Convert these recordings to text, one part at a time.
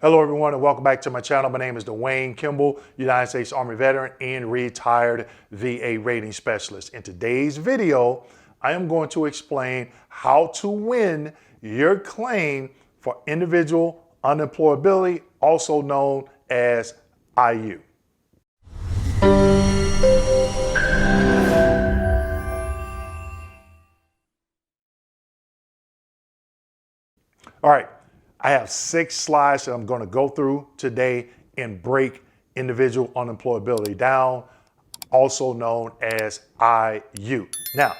Hello everyone and welcome back to my channel. My name is Dwayne Kimball, United States Army veteran and retired VA rating specialist. In today's video, I am going to explain how to win your claim for individual unemployability, also known as IU. All right. I have 6 slides that I'm going to go through today and break individual unemployability down, also known as IU. Now,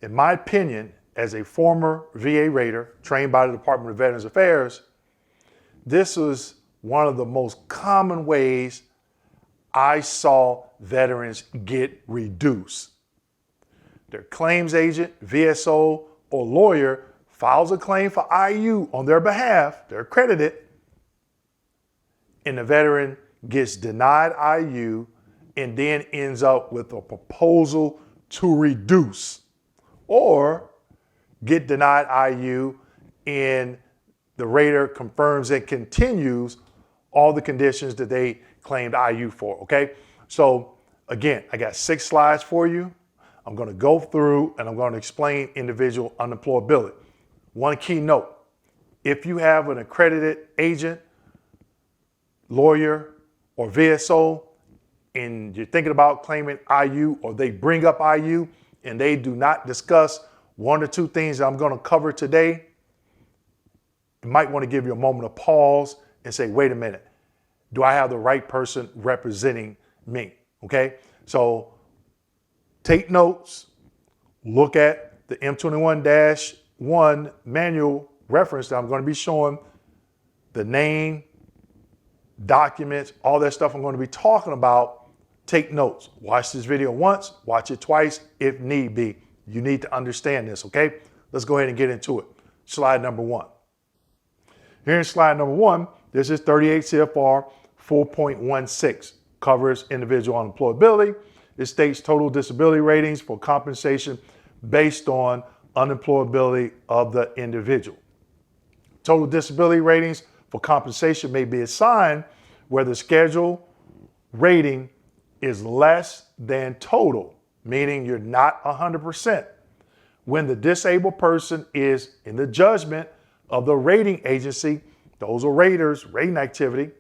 in my opinion, as a former VA rater trained by the Department of Veterans Affairs, this was one of the most common ways I saw veterans get reduced. Their claims agent, VSO, or lawyer files a claim for IU on their behalf, they're accredited, and the veteran gets denied IU and then ends up with a proposal to reduce, or get denied IU and the rater confirms and continues all the conditions that they claimed IU for, okay? So again, I got 6 slides for you. I'm gonna go through and I'm gonna explain individual unemployability. One key note, if you have an accredited agent, lawyer, or VSO, and you're thinking about claiming IU, or they bring up IU and they do not discuss 1 or 2 things that I'm going to cover today, you might want to give you a moment of pause and say, wait a minute, do I have the right person representing me? Okay, so take notes, look at the M21-1 manual reference that I'm going to be showing, the name, documents, all that stuff I'm going to be talking about. Take notes. Watch this video once, watch it twice if need be. You need to understand this, okay? Let's go ahead and get into it. Slide number 1. Here in slide number 1, this is 38 CFR 4.16, covers individual unemployability. It states total disability ratings for compensation based on unemployability of the individual. Total disability ratings for compensation may be assigned where the schedule rating is less than total, meaning you're not 100%. When the disabled person is, in the judgment of the rating agency, those are raters, rating activity,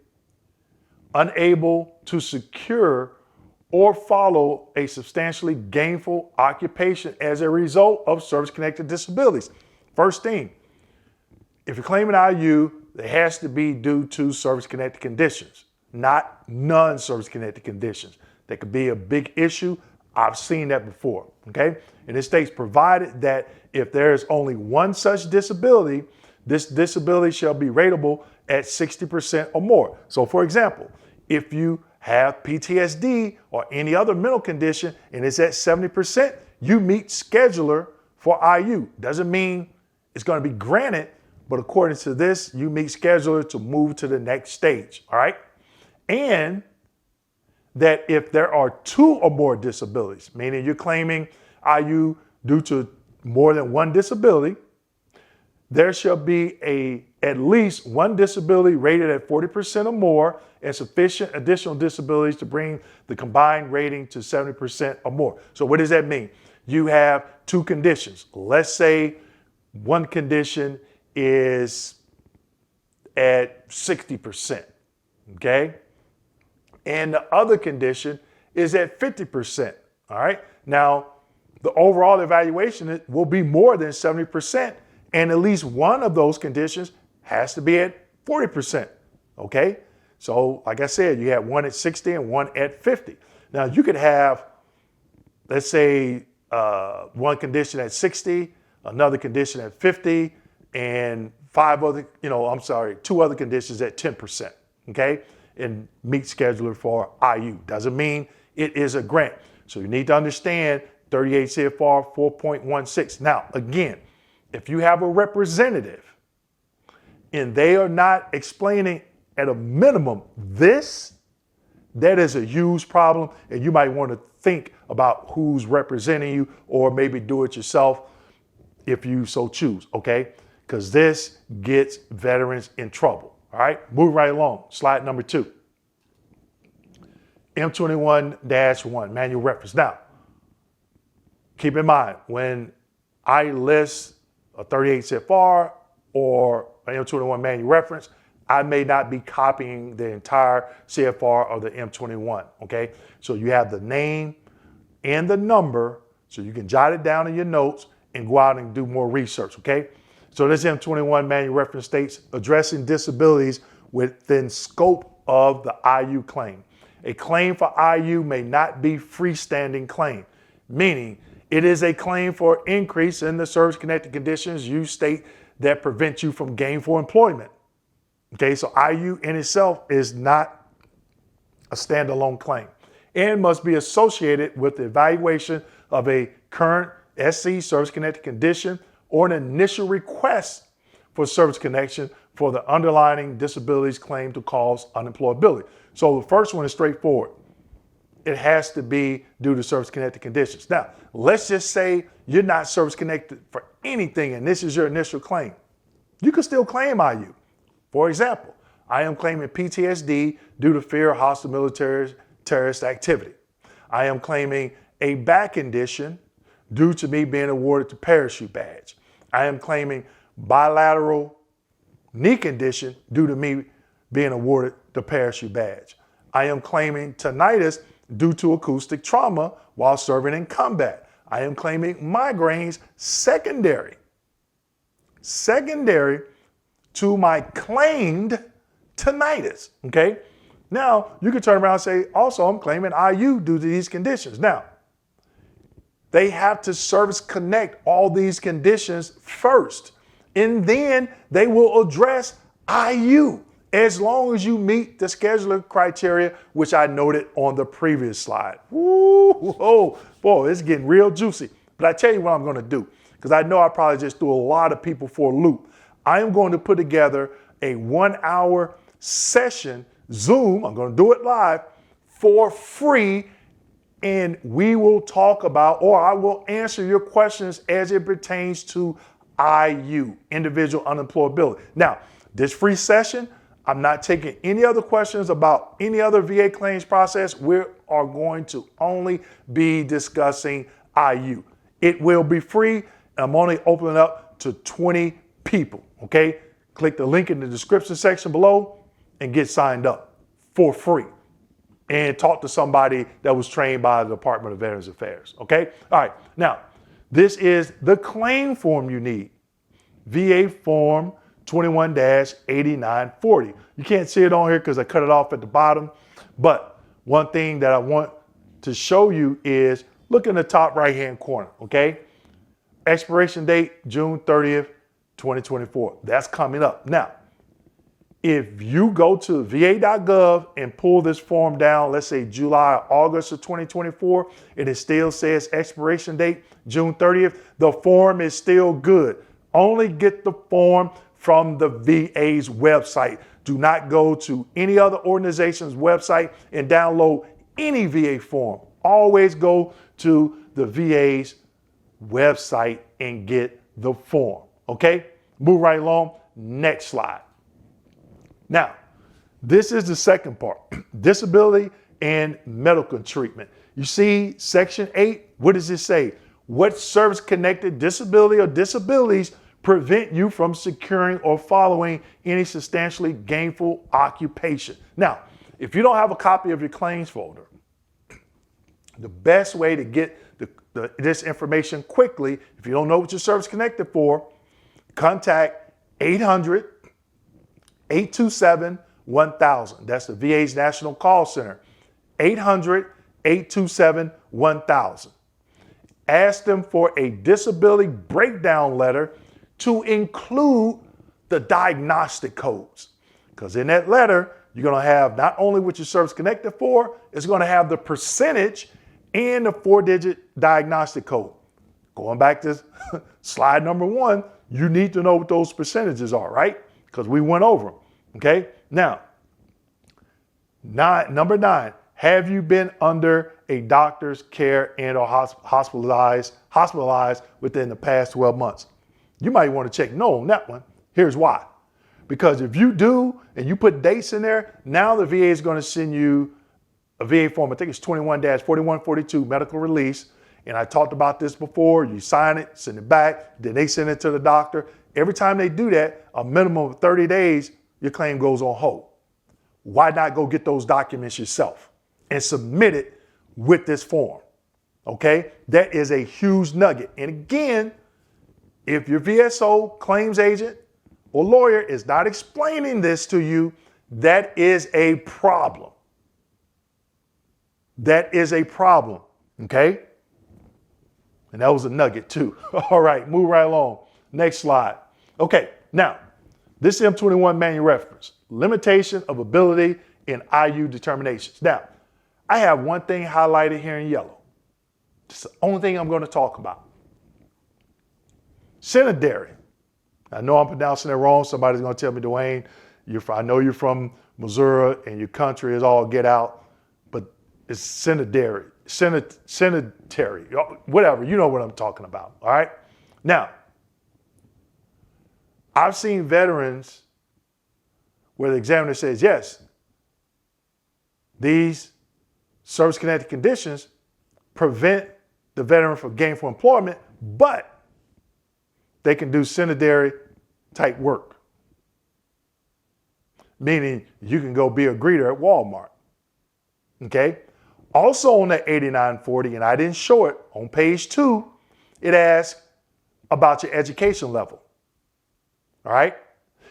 unable to secure or follow a substantially gainful occupation as a result of service-connected disabilities. First thing, if you're claiming IU, it has to be due to service-connected conditions, not non-service-connected conditions. That could be a big issue. I've seen that before, okay? And it states, provided that if there is only one such disability, this disability shall be rateable at 60% or more. So for example, if you have PTSD or any other mental condition and it's at 70%, you meet scheduler for IU. Doesn't mean it's going to be granted, but according to this, you meet scheduler to move to the next stage, all right? And that if there are 2 or more disabilities, meaning you're claiming IU due to more than one disability, there shall be at least one disability rated at 40% or more and sufficient additional disabilities to bring the combined rating to 70% or more. So what does that mean? You have 2 conditions. Let's say one condition is at 60%, okay? And the other condition is at 50%, all right? Now, the overall evaluation will be more than 70%, and at least one of those conditions has to be at 40%, okay? So like I said, you have one at 60 and one at 50. Now you could have, let's say, one condition at 60, another condition at 50, and 2 other conditions at 10%, okay? And meet scheduler for IU. Doesn't mean it is a grant. So you need to understand 38 CFR 4.16. Now, again, if you have a representative and they are not explaining at a minimum this, that is a huge problem, and you might want to think about who's representing you, or maybe do it yourself if you so choose, okay? Because this gets veterans in trouble, All right, move right along. Slide number 2. M21-1, manual reference. Now, keep in mind, when I list a 38 CFR or an M21 manual reference, I may not be copying the entire CFR of the M21, okay? So you have the name and the number, so you can jot it down in your notes and go out and do more research, okay? So this M21 manual reference states addressing disabilities within scope of the IU claim. A claim for IU may not be freestanding claim, meaning it is a claim for increase in the service-connected conditions you state that prevent you from gainful employment. Okay, so IU in itself is not a standalone claim and must be associated with the evaluation of a current SC, service-connected condition, or an initial request for service connection for the underlying disabilities claim to cause unemployability. So the first one is straightforward. It has to be due to service-connected conditions. Now, let's just say you're not service-connected for anything and this is your initial claim. You can still claim IU. For example, I am claiming PTSD due to fear of hostile military terrorist activity. I am claiming a back condition due to me being awarded the parachute badge. I am claiming bilateral knee condition due to me being awarded the parachute badge. I am claiming tinnitus due to acoustic trauma while serving in combat. I am claiming migraines secondary to my claimed tinnitus, okay? Now, you can turn around and say, also, I'm claiming IU due to these conditions. Now, they have to service connect all these conditions first, and then they will address IU as long as you meet the scheduler criteria, which I noted on the previous slide. Woo, oh, boy, it's getting real juicy. But I tell you what I'm going to do, because I know I probably just threw a lot of people for a loop. I am going to put together a 1-hour session, Zoom, I'm going to do it live, for free, and we will talk about, or I will answer your questions as it pertains to IU, individual unemployability. Now, this free session, I'm not taking any other questions about any other VA claims process. We are going to only be discussing IU. It will be free. I'm only opening up to 20 people, okay? Click the link in the description section below and get signed up for free. And talk to somebody that was trained by the Department of Veterans Affairs, okay? All right, now, this is the claim form you need. VA Form 21-8940. You can't see it on here because I cut it off at the bottom, but one thing that I want to show you is, look in the top right-hand corner, okay? Expiration date, June 30th, 2024. That's coming up. Now, if you go to va.gov and pull this form down, let's say July or August of 2024, and it still says expiration date, June 30th, the form is still good. Only get the form from the VA's website. Do not go to any other organization's website and download any VA form. Always go to the VA's website and get the form, okay? Move right along, next slide. Now, this is the second part, disability and medical treatment. You see section 8, what does it say? What service-connected disability or disabilities prevent you from securing or following any substantially gainful occupation? Now, if you don't have a copy of your claims folder, the best way to get this information quickly, if you don't know what your service connected for, contact 800-827-1000. That's the VA's National Call Center. 800-827-1000. Ask them for a disability breakdown letter to include the diagnostic codes. Because in that letter, you're going to have not only what your service connected for, it's going to have the percentage and the 4-digit diagnostic code. Going back to slide number 1, you need to know what those percentages are, right? Because we went over them, okay? Now, number 9, have you been under a doctor's care and or hospitalized within the past 12 months? You might want to check no on that one. Here's why. Because if you do and you put dates in there, now the VA is going to send you a VA form. I think it's 21-4142 medical release. And I talked about this before. You sign it, send it back, then they send it to the doctor. Every time they do that, a minimum of 30 days, your claim goes on hold. Why not go get those documents yourself and submit it with this form? Okay, that is a huge nugget. And again, if your VSO, claims agent, or lawyer is not explaining this to you, that is a problem. That is a problem, okay? And that was a nugget too. All right, move right along. Next slide. Okay, now, this M21 manual reference, limitation of ability in IU determinations. Now, I have one thing highlighted here in yellow. It's the only thing I'm going to talk about. Synodary. I know I'm pronouncing it wrong. Somebody's going to tell me, Dwayne, I know you're from Missouri and your country is all get out, but it's synodary, sanitary, whatever. You know what I'm talking about. All right. Now, I've seen veterans where the examiner says, yes, these service-connected conditions prevent the veteran from gainful employment, but they can do synodary type work. Meaning you can go be a greeter at Walmart. Okay. Also on that 8940, and I didn't show it, on page 2, it asks about your education level. All right.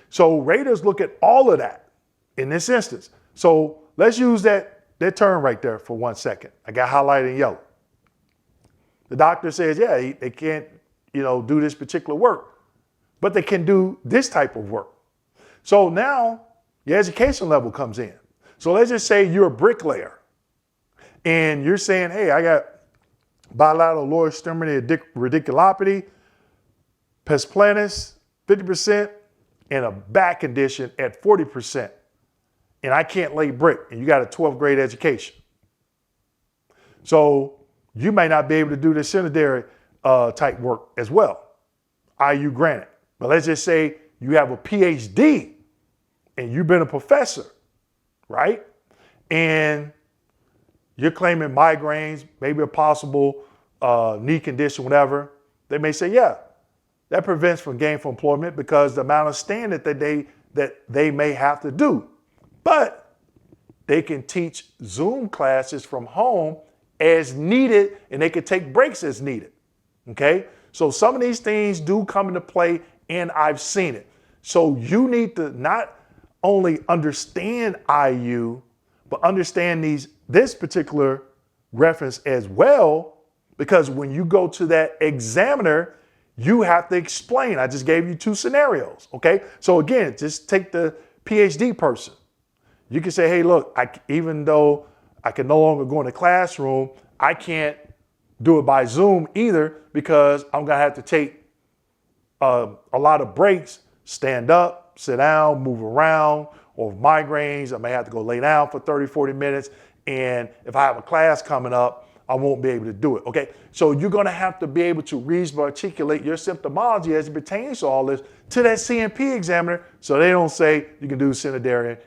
So raters look at all of that in this instance. So let's use that term right there for 1 second. I got highlighted in yellow. The doctor says, yeah, they can't, do this particular work, but they can do this type of work. So now your education level comes in. So let's just say you're a bricklayer and you're saying, hey, I got bilateral lower extremity radiculopathy, pes planus, 50%, and a back condition at 40%. And I can't lay brick, and you got a 12th grade education. So you may not be able to do the synodary type work as well. IU granted. But let's just say you have a PhD and you've been a professor, right? And you're claiming migraines, maybe a possible knee condition, whatever. They may say, yeah, that prevents from gainful employment because the amount of standing that they may have to do. But they can teach Zoom classes from home as needed, and they can take breaks as needed. Okay? So some of these things do come into play, and I've seen it. So you need to not only understand IU, but understand this particular reference as well, because when you go to that examiner, you have to explain. I just gave you 2 scenarios. Okay? So again, just take the PhD person. You can say, hey, look, even though I can no longer go in the classroom, I can't do it by Zoom either because I'm going to have to take a lot of breaks, stand up, sit down, move around, or migraines. I may have to go lay down for 30, 40 minutes. And if I have a class coming up, I won't be able to do it. Okay. So you're going to have to be able to reasonably articulate your symptomology as it pertains to all this to that CNP examiner so they don't say you can do synodary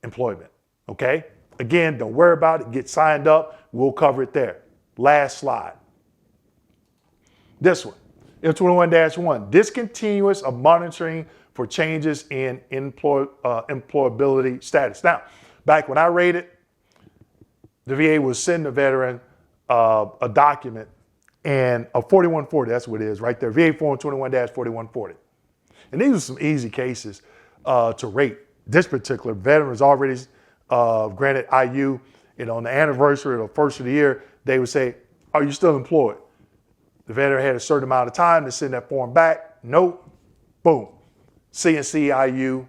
employment. Okay. Again, don't worry about it. Get signed up. We'll cover it there. Last slide. This one, M21-1, discontinuance of monitoring for changes in employability status. Now, back when I rated, the VA would send the veteran a document and a 4140, that's what it is right there, VA form 21-4140. And these are some easy cases to rate. This particular veteran was already granted IU, on the anniversary or the first of the year, they would say, are you still employed? The veteran had a certain amount of time to send that form back. Nope. Boom. CNC IU,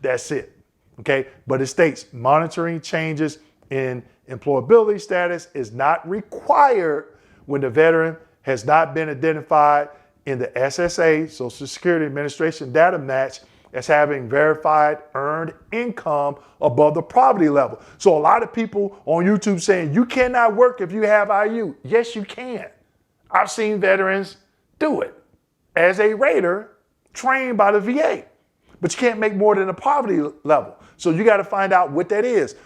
that's it. Okay. But it states monitoring changes in employability status is not required when the veteran has not been identified in the SSA, Social Security Administration data match, as having verified earned income above the poverty level. So a lot of people on YouTube saying you cannot work if you have IU. Yes, you can. I've seen veterans do it as a rater trained by the VA. but you can't make more than the poverty level. So you got to find out what that is.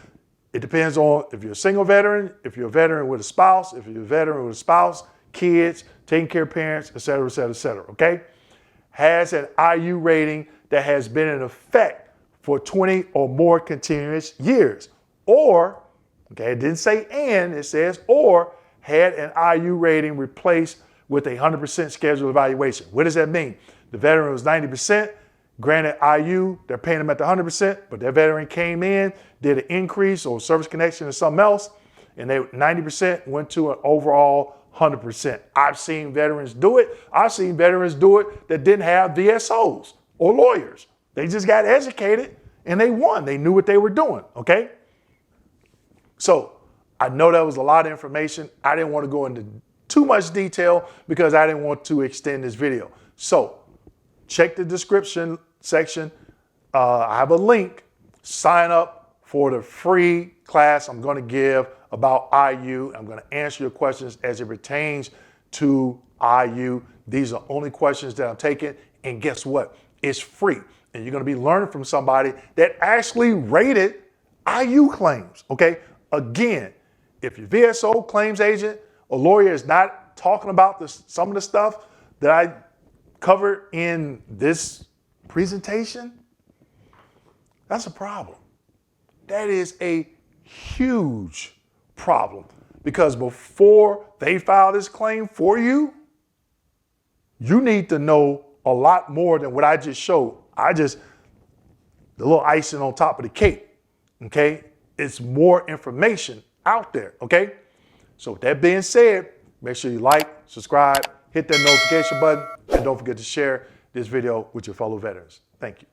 It depends on if you're a single veteran, if you're a veteran with a spouse, if you're a veteran with a spouse, kids, taking care of parents, et cetera, et cetera, et cetera, okay? Has an IU rating that has been in effect for 20 or more continuous years. Or, okay, it didn't say and, it says or had an IU rating replaced with a 100% scheduled evaluation. What does that mean? The veteran was 90%, granted IU, they're paying them at the 100%, but that veteran came in, did an increase or service connection or something else, and they 90% went to an overall 100%. I've seen veterans do it. I've seen veterans do it that didn't have VSOs or lawyers. They just got educated and they won. They knew what they were doing, okay? So I know that was a lot of information. I didn't want to go into too much detail because I didn't want to extend this video. So check the description section. I have a link. Sign up for the free class I'm going to give about IU. I'm going to answer your questions as it pertains to IU. These are only questions that I'm taking. And guess what? It's free. And you're going to be learning from somebody that actually rated IU claims. Okay? Again, if your VSO claims agent or lawyer is not talking about some of the stuff that I covered in this presentation, that's a problem. That is a huge problem because before they file this claim for you, you need to know a lot more than what I just showed. The little icing on top of the cake, okay? It's more information out there, okay? So with that being said, make sure you like, subscribe, hit that notification button, and don't forget to share this video with your fellow veterans. Thank you.